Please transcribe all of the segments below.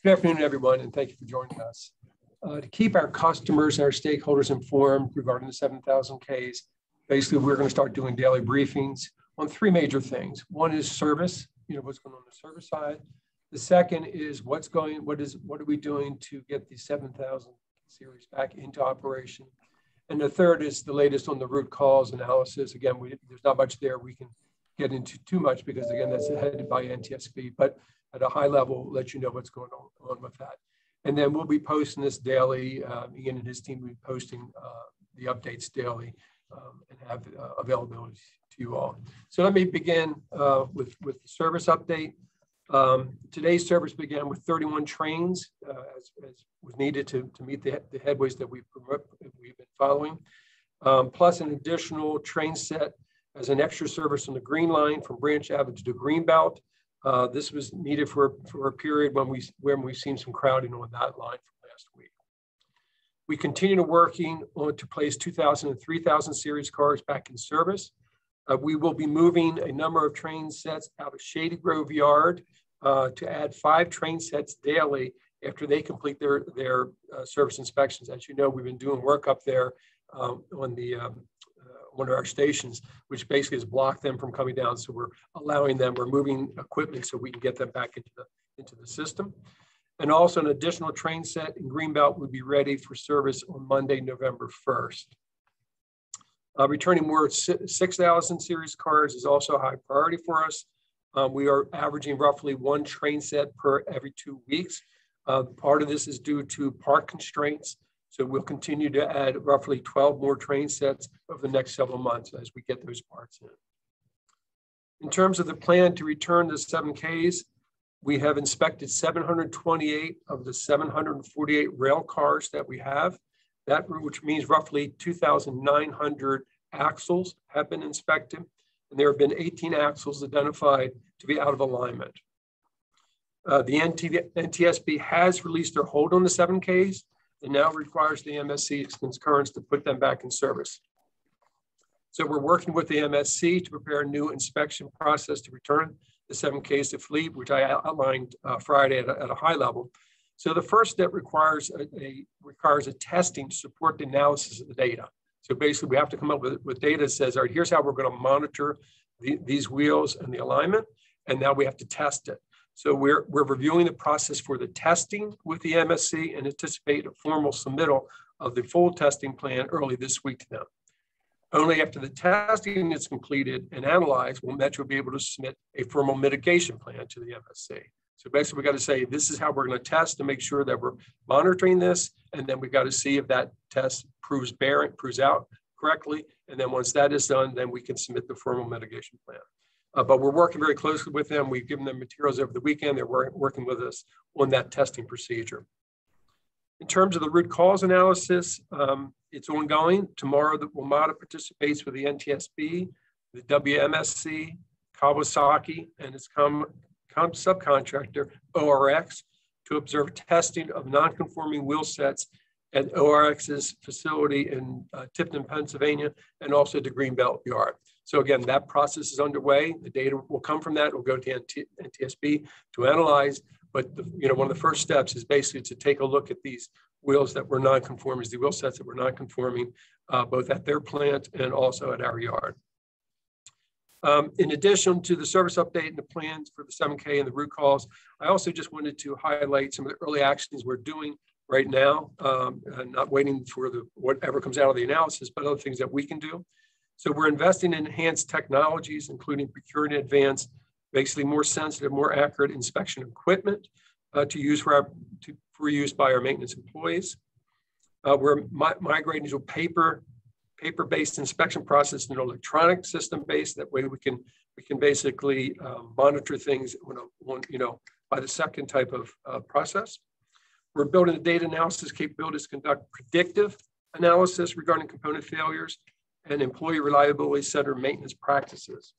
Good afternoon, everyone, and thank you for joining us. To keep our customers and our stakeholders informed regarding the 7,000 Ks, basically we're going to start doing daily briefings on three major things. One is service, what's going on the service side. The second is what are we doing to get the 7,000 series back into operation. And the third is the latest on the root cause analysis. Again, there's not much there we can get into too much because, again, that's headed by NTSB, but at a high level, let you know what's going on with that. And then we'll be posting this daily. Ian and his team will be posting the updates daily and have availability to you all. So let me begin with the service update. Today's service began with 31 trains as was needed to meet the headways that we've been following, plus an additional train set as an extra service on the Green Line from Branch Avenue to Greenbelt. This was needed for a period when we've seen some crowding on that line from last week. We continue to working on to place 2,000 and 3,000 series cars back in service. We will be moving a number of train sets out of Shady Grove Yard to add 5 train sets daily after they complete their service inspections. As you know, we've been doing work up there on one of our stations, which basically has blocked them from coming down. So we're moving equipment so we can get them back into the system. And also an additional train set in Greenbelt will be ready for service on Monday, November 1st. Returning more 6,000 series cars is also a high priority for us. We are averaging roughly 1 train set per every 2 weeks. Part of this is due to park constraints. So we'll continue to add roughly 12 more train sets over the next several months as we get those parts in. In terms of the plan to return the 7Ks, we have inspected 728 of the 748 rail cars that we have. Which means roughly 2,900 axles have been inspected, and there have been 18 axles identified to be out of alignment. The NTSB has released their hold on the 7Ks and now requires the MSC's concurrence to put them back in service. So we're working with the MSC to prepare a new inspection process to return the 7Ks to fleet, which I outlined Friday at a high level. So the first step requires a testing to support the analysis of the data. So basically, we have to come up with data that says, all right, here's how we're going to monitor these wheels and the alignment, and now we have to test it. So we're reviewing the process for the testing with the MSC and anticipate a formal submittal of the full testing plan early this week to them. Only after the testing is completed and analyzed will Metro be able to submit a formal mitigation plan to the MSC. So basically, we got to say, this is how we're going to test to make sure that we're monitoring this. And then we got to see if that test proves out correctly. And then once that is done, then we can submit the formal mitigation plan. But we're working very closely with them. We've given them materials over the weekend. They're working with us on that testing procedure. In terms of the root cause analysis, it's ongoing. Tomorrow, the WMATA participates with the NTSB, the WMSC, Kawasaki, and its subcontractor, ORX, to observe testing of non-conforming wheel sets at ORX's facility in Tipton, Pennsylvania, and also the Greenbelt Yard. So again, that process is underway. The data will come from that. It will go to NTSB to analyze. But one of the first steps is basically to take a look at these wheels that were non-conforming, the wheel sets that were non-conforming, both at their plant and also at our yard. In addition to the service update and the plans for the 7K and the root cause, I also just wanted to highlight some of the early actions we're doing right now, not waiting for whatever comes out of the analysis, but other things that we can do. So we're investing in enhanced technologies, including procuring in advance, basically more sensitive, more accurate inspection equipment to use for use by our maintenance employees. We're migrating to a paper-based inspection process and an electronic system-based. That way we can basically monitor things by the second type of process. We're building a data analysis capabilities to conduct predictive analysis regarding component failures and employee reliability center maintenance practices.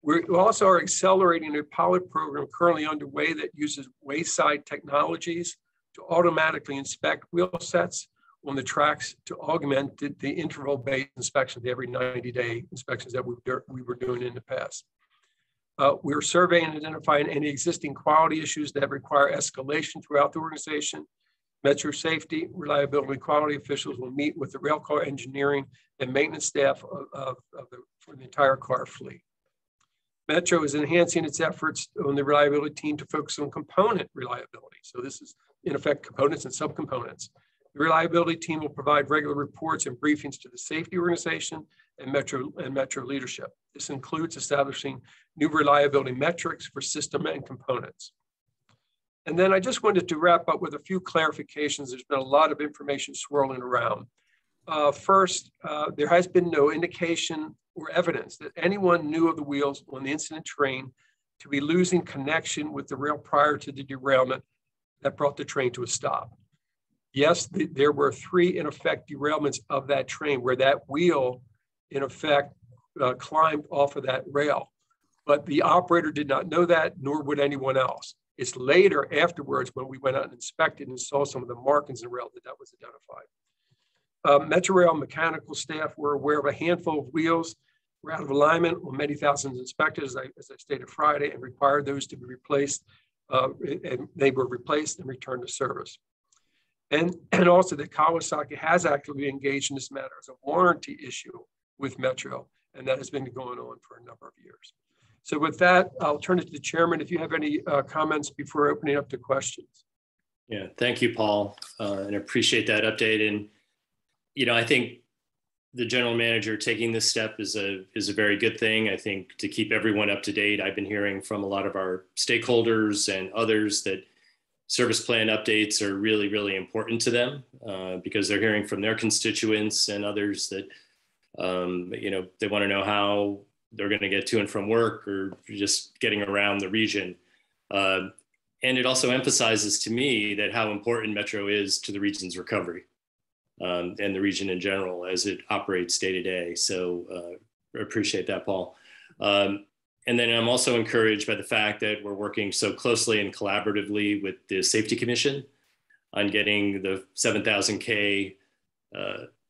We also are accelerating a pilot program currently underway that uses wayside technologies to automatically inspect wheel sets on the tracks to augment the interval-based inspections, the every 90-day inspections that we were doing in the past. We're surveying and identifying any existing quality issues that require escalation throughout the organization. Metro safety, reliability, and quality officials will meet with the railcar engineering and maintenance staff for the entire car fleet. Metro is enhancing its efforts on the reliability team to focus on component reliability. So this is, in effect, components and subcomponents. The reliability team will provide regular reports and briefings to the safety organization and Metro leadership. This includes establishing new reliability metrics for system and components. And then I just wanted to wrap up with a few clarifications. There's been a lot of information swirling around. First, there has been no indication or evidence that anyone knew of the wheels on the incident train to be losing connection with the rail prior to the derailment that brought the train to a stop. Yes, there were 3, in effect, derailments of that train where that wheel, in effect, climbed off of that rail. But the operator did not know that, nor would anyone else. It's later, afterwards, when we went out and inspected and saw some of the markings in the rail that was identified. Metrorail mechanical staff were aware of a handful of wheels were out of alignment on many thousands inspected, as I stated Friday, and required those to be replaced. And they were replaced and returned to service. And also that Kawasaki has actively engaged in this matter as a warranty issue with Metro, and that has been going on for a number of years. So with that, I'll turn it to the chairman if you have any comments before opening up to questions. Yeah, thank you, Paul, and appreciate that update. And, you know, I think the general manager taking this step is a very good thing. I think to keep everyone up to date, I've been hearing from a lot of our stakeholders and others that service plan updates are really, really important to them because they're hearing from their constituents and others that, you know, they want to know how they're going to get to and from work or just getting around the region. And it also emphasizes to me that how important Metro is to the region's recovery and the region in general as it operates day to day. So I appreciate that, Paul. And then I'm also encouraged by the fact that we're working so closely and collaboratively with the Safety Commission on getting the 7,000K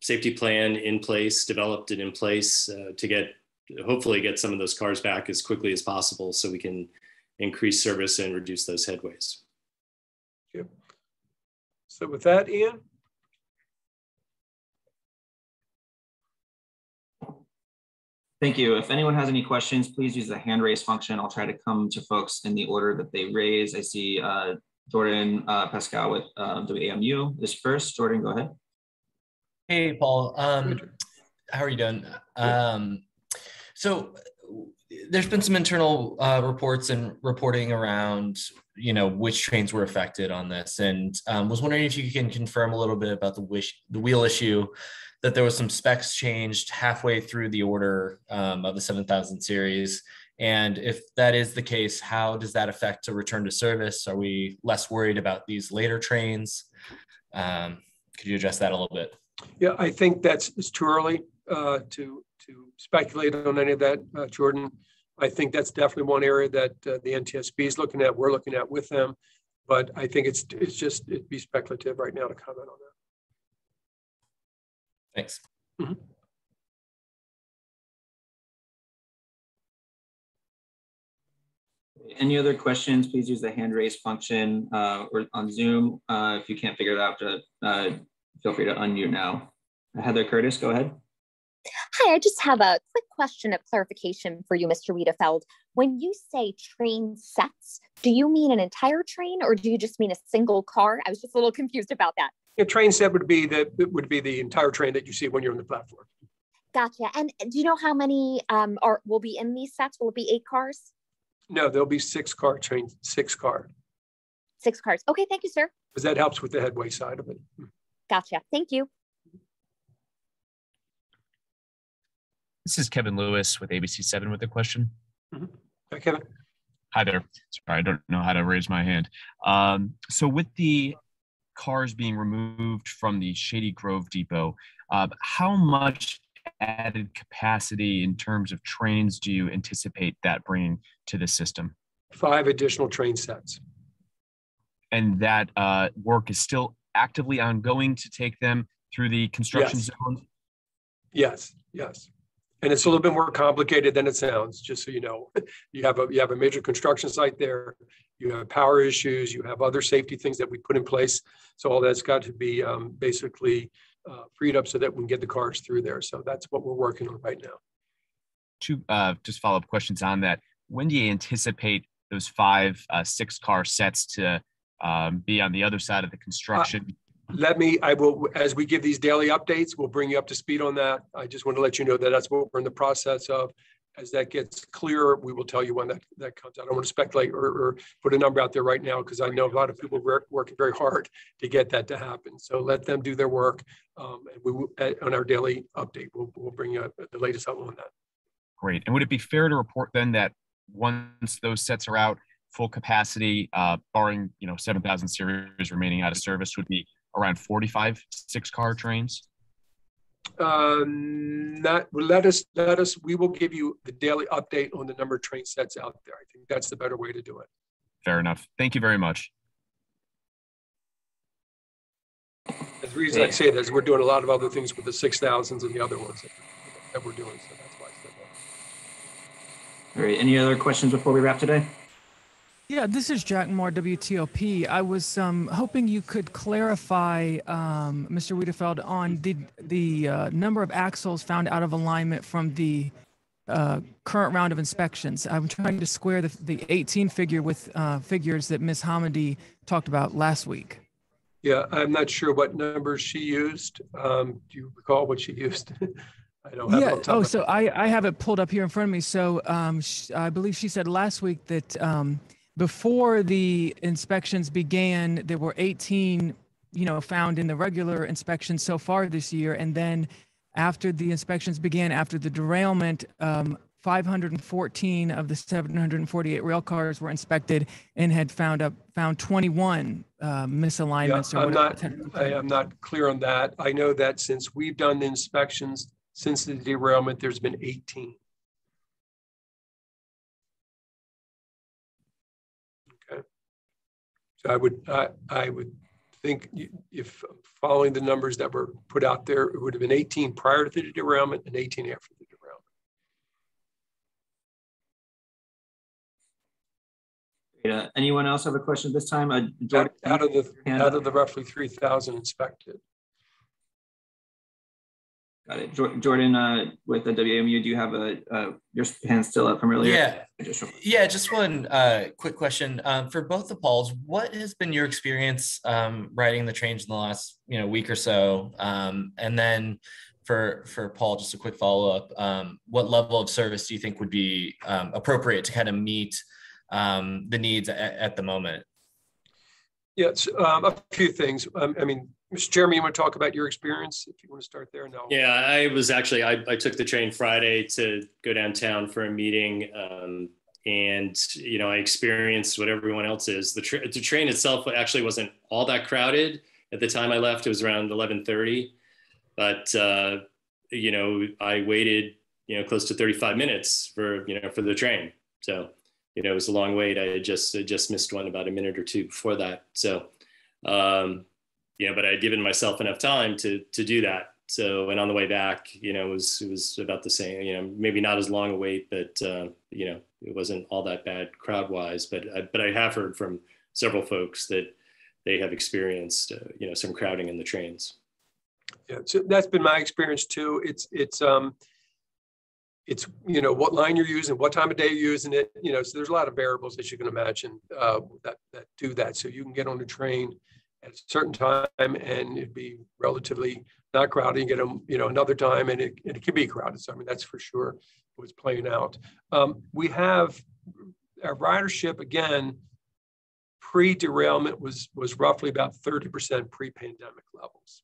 safety plan in place, developed and in place to hopefully get some of those cars back as quickly as possible so we can increase service and reduce those headways. Thank you. So with that, Ian? Thank you. If anyone has any questions, please use the hand raise function. I'll try to come to folks in the order that they raise. I see Jordan Pascal with WAMU is first. Jordan, go ahead. Hey, Paul. How are you doing? So there's been some internal reports and reporting around, you know, which trains were affected on this, and was wondering if you can confirm a little bit about the wheel issue, that there was some specs changed halfway through the order of the 7000 series. And if that is the case, how does that affect a return to service? Are we less worried about these later trains? Could you address that a little bit? Yeah, I think it's too early to speculate on any of that, Jordan. I think that's definitely one area that the NTSB is looking at. We're looking at with them, but I think it'd be speculative right now to comment on that. Thanks. Mm-hmm. Any other questions, please use the hand raise function or on Zoom. If you can't figure it out, feel free to unmute now. Heather Curtis, go ahead. Hi, I just have a quick question of clarification for you, Mr. Wiedefeld. When you say train sets, do you mean an entire train or do you just mean a single car? I was just a little confused about that. A train set would be the entire train that you see when you're on the platform. Gotcha. And do you know how many will be in these sets? Will it be 8 cars? No, there'll be 6-car trains, 6 cars. 6 cars. Okay, thank you, sir. Because that helps with the headway side of it. Gotcha. Thank you. This is Kevin Lewis with ABC7 with a question. Mm-hmm. Hi, Kevin. Hi there. Sorry, I don't know how to raise my hand. So with the cars being removed from the Shady Grove Depot, how much added capacity in terms of trains do you anticipate that bringing to the system? 5 additional train sets. And that work is still actively ongoing to take them through the construction zone? Yes, yes. And it's a little bit more complicated than it sounds, just so you know. You have a major construction site there, you have power issues, you have other safety things that we put in place. So all that's got to be basically freed up so that we can get the cars through there. So that's what we're working on right now. Two just follow-up questions on that. When do you anticipate those 5 6-car sets to be on the other side of the construction? I will, as we give these daily updates, we'll bring you up to speed on that. I just want to let you know that that's what we're in the process of. As that gets clearer, we will tell you when that comes out. I don't want to speculate or put a number out there right now, because I know a lot of people are working very hard to get that to happen. So let them do their work. And we will, on our daily update, we'll bring you the latest on that. Great. And would it be fair to report then that once those sets are out, full capacity, barring 7,000 series remaining out of service, would be around 45 6-car trains? Let us, we will give you the daily update on the number of train sets out there. I think that's the better way to do it. Fair enough. Thank you very much. The reason I say that is we're doing a lot of other things with the 6,000s and the other ones that we're doing. So that's why I said that. All right. Any other questions before we wrap today? Yeah, this is Jack Moore, WTOP. I was hoping you could clarify, Mr. Wiedefeld, on the number of axles found out of alignment from the current round of inspections. I'm trying to square the 18 figure with figures that Ms. Hamady talked about last week. Yeah, I'm not sure what numbers she used. Do you recall what she used? I don't have it on top of so I have it pulled up here in front of me. So I believe she said last week that before the inspections began, there were 18, found in the regular inspections so far this year. And then after the inspections began, after the derailment, 514 of the 748 rail cars were inspected and had found 21 misalignments. Yeah, I'm not clear on that. I know that since we've done the inspections since the derailment, there's been 18. Okay. So I would think if following the numbers that were put out there, it would have been 18 prior to the derailment and 18 after the derailment. Anyone else have a question this time? Out of the roughly 3,000 inspected. Got it. Jordan, with the WMU, do you have your hand still up from earlier? Yeah, just one quick question. For both the Pauls, what has been your experience riding the trains in the last week or so? And then for Paul, just a quick follow-up. What level of service do you think would be appropriate to kind of meet the needs at the moment? Yeah, a few things. Mr. Chairman, you want to talk about your experience, if you want to start there? No. Yeah, I was actually, I took the train Friday to go downtown for a meeting. And, I experienced what everyone else is. The train itself actually wasn't all that crowded. At the time I left, it was around 11:30. But, I waited, close to 35 minutes for the train. So, it was a long wait. I had just missed one about a minute or two before that. So, but I had given myself enough time to do that. So, and on the way back, it was about the same, maybe not as long a wait, but, it wasn't all that bad crowd wise, but I have heard from several folks that they have experienced, some crowding in the trains. Yeah, so that's been my experience too. It's what line you're using, what time of day you're using it, so there's a lot of variables that you can imagine that do that. So you can get on the train at a certain time and it'd be relatively not crowded. You get them, another time and it can be crowded. So, that's for sure what's playing out. We have our ridership, again, pre-derailment was roughly about 30% pre-pandemic levels.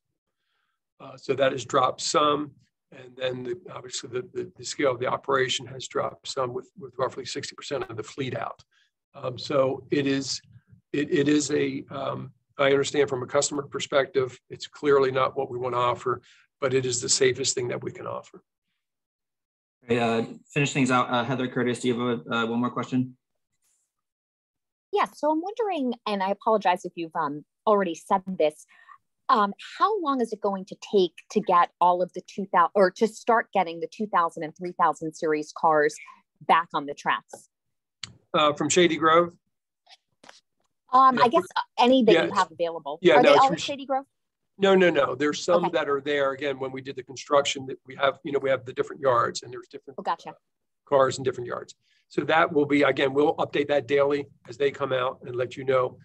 So that has dropped some. And then obviously the scale of the operation has dropped some with roughly 60% of the fleet out. So it is I understand from a customer perspective, it's clearly not what we want to offer, but it is the safest thing that we can offer. Finish things out. Heather Curtis, do you have one more question? Yeah, so I'm wondering, and I apologize if you've already said this, How long is it going to take to get all of the 2000 or to start getting the 2000 and 3000 series cars back on the tracks? From Shady Grove? I guess any that you have available. Yeah, Are no, they all at Shady Grove? No. There's some that are there. Again, when we did the construction, that we have the different yards, and there's different cars in different yards. So that will be, again, we'll update that daily as they come out and let you know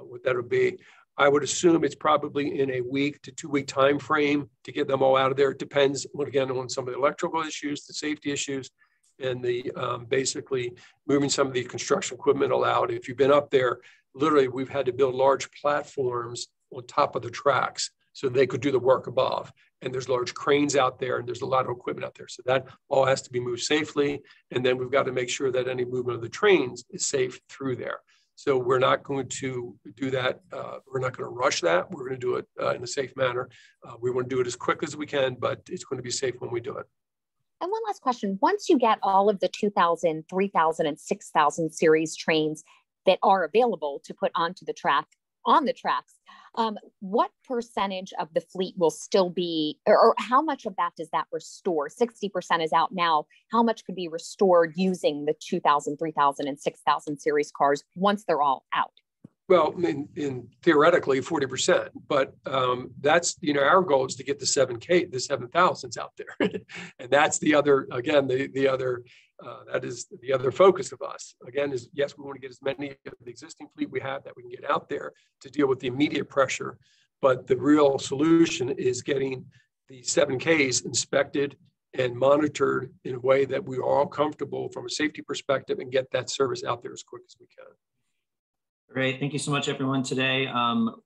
what that'll be. I would assume it's probably in a week to 2 week time frame to get them all out of there. It depends, again, on some of the electrical issues, the safety issues, and the basically moving some of the construction equipment allowed. If you've been up there, literally, we've had to build large platforms on top of the tracks so they could do the work above. And there's large cranes out there, and there's a lot of equipment out there. So that all has to be moved safely. And then we've got to make sure that any movement of the trains is safe through there. So we're not going to do that. We're not going to rush that. We're going to do it in a safe manner. We want to do it as quick as we can, but it's going to be safe when we do it. And one last question. Once you get all of the 2000, 3000, and 6000 series trains that are available to put onto the track, on the tracks, what percentage of the fleet will still be, or how much of that does that restore? 60% is out now. How much could be restored using the 2000, 3000, and 6000 series cars once they're all out? Well, in theoretically 40%, but that's, our goal is to get the 7,000s out there. And that's the other, again, that is the other focus of us. Again, is yes, we want to get as many of the existing fleet we have that we can get out there to deal with the immediate pressure. But the real solution is getting the 7Ks inspected and monitored in a way that we are all comfortable from a safety perspective and get that service out there as quick as we can. Great. Thank you so much, everyone, today.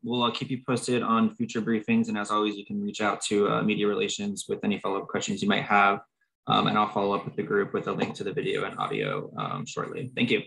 We'll keep you posted on future briefings. And as always, you can reach out to media relations with any follow-up questions you might have. And I'll follow up with the group with a link to the video and audio shortly. Thank you.